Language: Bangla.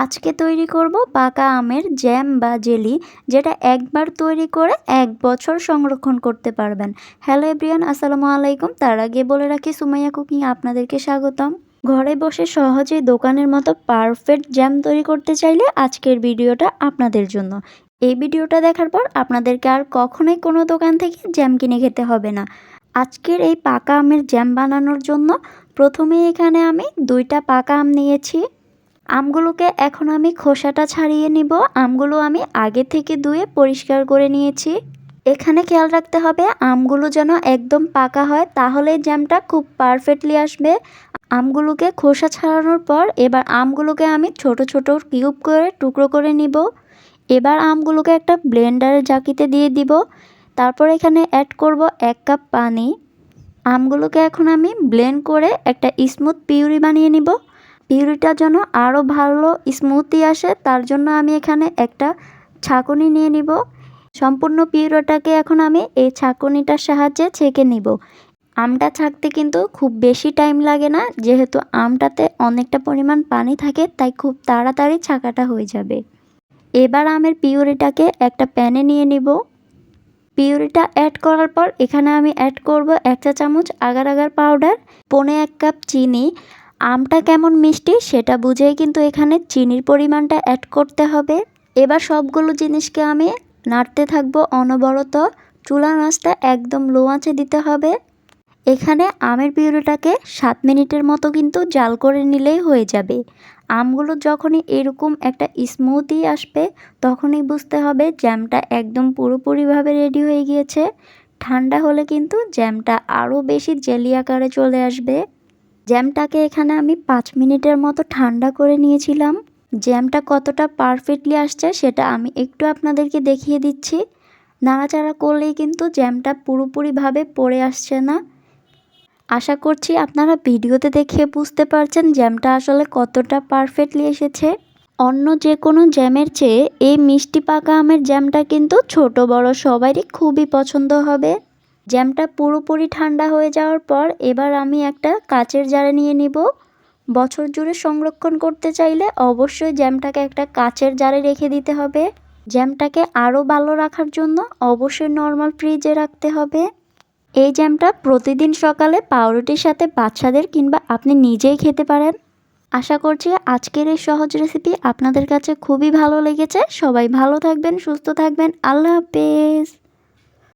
আজকে তৈরি করব পাকা আমের জ্যাম বা জেলি, যেটা একবার তৈরি করে 1 বছর সংরক্ষণ করতে পারবেন। হ্যালো এভরিওয়ান, আসসালামু আলাইকুম। তার আগে বলে রাখি, সুমাইয়া কুকিং আপনাদেরকে স্বাগতম। ঘরে বসে সহজেই দোকানের মতো পারফেক্ট জ্যাম তৈরি করতে চাইলে আজকের ভিডিওটা আপনাদের জন্য। এই ভিডিওটা দেখার পর আপনাদেরকে আর কখনোই কোনো দোকান থেকে জ্যাম কিনে খেতে হবে না। আজকের এই পাকা আমের জ্যাম বানানোর জন্য প্রথমেই এখানে আমি 2টা পাকা আম নিয়েছি। আমগুলোকে এখন আমি খোসাটা ছাড়িয়ে নিব। আমগুলো আমি আগে থেকে ধুয়ে পরিষ্কার করে নিয়েছি। এখানে খেয়াল রাখতে হবে আমগুলো যেন একদম পাকা হয়, তাহলে জ্যামটা খুব পারফেক্টলি আসবে। আমগুলোকে খোসা ছাড়ানোর পর এবার আমগুলোকে আমি ছোট ছোট কিউব করে টুকরো করে নিব। এবার আমগুলোকে একটা ব্লেন্ডারের জাকিতে দিয়ে দিব। তারপর এখানে অ্যাড করব 1 কাপ পানি। আমগুলোকে এখন আমি ব্লেন্ড করে একটা স্মুথ পিউরি বানিয়ে নিব। পিউরিটা যেন আরও ভালো স্মুথি আসে, তার জন্য আমি এখানে একটা ছাঁকুনি নিয়ে নিব। সম্পূর্ণ পিউরিটাকে এখন আমি এই ছাঁকুনিটার সাহায্যে ছেঁকে নিব। আমটা ছাঁকতে কিন্তু খুব বেশি টাইম লাগে না, যেহেতু আমটাতে অনেকটা পরিমাণ পানি থাকে, তাই খুব তাড়াতাড়ি ছাঁকাটা হয়ে যাবে। এবার আমের পিউরিটাকে একটা প্যানে নিয়ে নিব। পিউরিটা অ্যাড করার পর এখানে আমি অ্যাড করব 1 চা চামচ আগার আগার পাউডার, 1.25 কাপ চিনি। আমটা কেমন মিষ্টি সেটা বুঝেই কিন্তু এখানে চিনির পরিমাণটা অ্যাড করতে হবে। এবার সবগুলো জিনিসকে আমি নাড়তে থাকবো অনবরত। চুলার আঁচটা একদম লো আঁচে দিতে হবে। এখানে আমের পিউরিটাকে 7 মিনিটের মতো কিন্তু জাল করে নিলেই হয়ে যাবে। আমগুলো যখনই এরকম একটা স্মুথি আসবে, তখনই বুঝতে হবে জ্যামটা একদম পুরোপুরিভাবে রেডি হয়ে গিয়েছে। ঠান্ডা হলে কিন্তু জ্যামটা আরও বেশি জেলি আকারে চলে আসবে। জ্যামটাকে এখানে আমি 5 মিনিটের মতো ঠান্ডা করে নিয়েছিলাম। জ্যামটা কতটা পারফেক্টলি আসছে সেটা আমি একটু আপনাদেরকে দেখিয়ে দিচ্ছি। নাড়াচাড়া করলেই কিন্তু জ্যামটা পুরোপুরিভাবে পড়ে আসছে না। আশা করছি আপনারা ভিডিওতে দেখে বুঝতে পারছেন জ্যামটা আসলে কতটা পারফেক্টলি এসেছে। অন্য যে কোনো জ্যামের চেয়ে এই মিষ্টি পাকা আমের জ্যামটা কিন্তু ছোট বড় সবারই খুবই পছন্দ হবে। জ্যামটা পুরোপুরি ঠান্ডা হয়ে যাওয়ার পর এবার আমি একটা কাচের জারে নিয়ে নিব। বছর জুড়ে সংরক্ষণ করতে চাইলে অবশ্যই জ্যামটাকে একটা কাচের জারে রেখে দিতে হবে। জ্যামটাকে আরও ভালো রাখার জন্য অবশ্যই নর্মাল ফ্রিজে রাখতে হবে। এই জ্যামটা প্রতিদিন সকালে পাউরুটির সাথে বাচ্চাদের কিংবা আপনি নিজেই খেতে পারেন। আশা করছি আজকের এই সহজ রেসিপি আপনাদের কাছে খুবই ভালো লেগেছে। সবাই ভালো থাকবেন, সুস্থ থাকবেন। আল্লাহ হাফেজ।